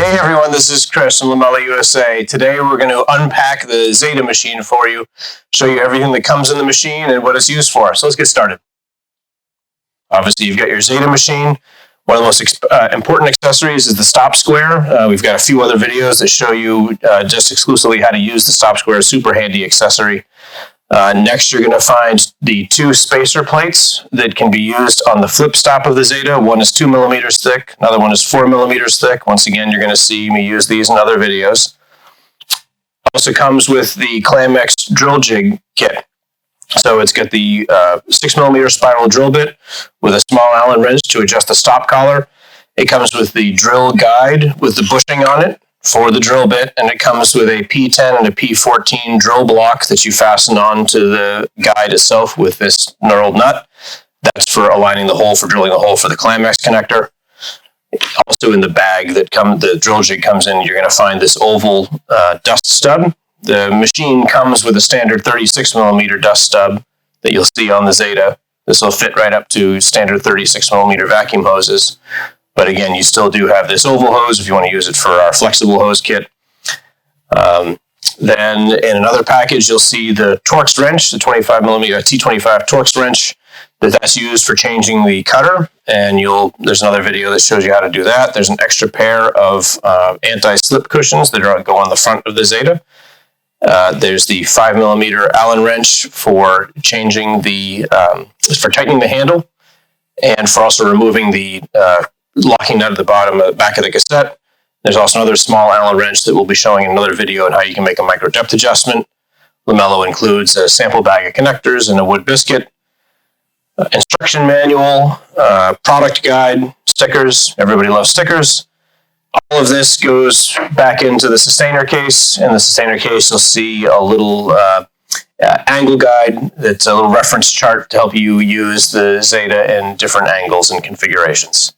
Hey everyone, this is Chris from Lamello USA. Today we're going to unpack the Zeta machine for you, show you everything that comes in the machine and what it's used for. So let's get started. Obviously you've got your Zeta machine. One of the most important accessories is the stop square. We've got a few other videos that show you just exclusively how to use the stop square, super handy accessory. Next, you're going to find the two spacer plates that can be used on the flip stop of the Zeta. One is 2 millimeters thick, another one is 4 millimeters thick. Once again, you're going to see me use these in other videos. Also comes with the Clamex drill jig kit. So it's got the 6 millimeter spiral drill bit with a small Allen wrench to adjust the stop collar. It comes with the drill guide with the bushing on it for the drill bit, and it comes with a P10 and a P14 drill block that you fasten on to the guide itself with this knurled nut. That's for aligning the hole, for drilling the hole for the Clamex connector. Also in the bag that the drill jig comes in, you're going to find this oval dust stub. The machine comes with a standard 36 millimeter dust stub that you'll see on the Zeta. This will fit right up to standard 36 millimeter vacuum hoses. But again, you still do have this oval hose if you want to use it for our flexible hose kit. Then in another package, you'll see the Torx wrench, the 25 millimeter T25 Torx wrench. That's used for changing the cutter, and there's another video that shows you how to do that. There's an extra pair of anti-slip cushions that go on the front of the Zeta. There's the 5 millimeter Allen wrench for changing for tightening the handle, and for also removing the locking nut at the back of the cassette. There's also another small Allen wrench that we'll be showing in another video on how you can make a micro depth adjustment. Lamello includes a sample bag of connectors and a wood biscuit, instruction manual, product guide, stickers. Everybody loves stickers. All of this goes back into the sustainer case. In the sustainer case, you'll see a little angle guide that's a little reference chart to help you use the Zeta in different angles and configurations.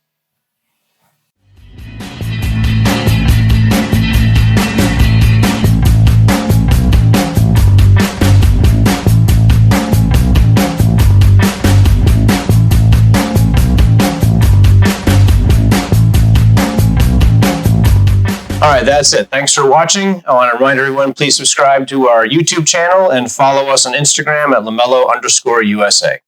All right, that's it. Thanks for watching. I want to remind everyone, please subscribe to our YouTube channel and follow us on Instagram at Lamello_USA.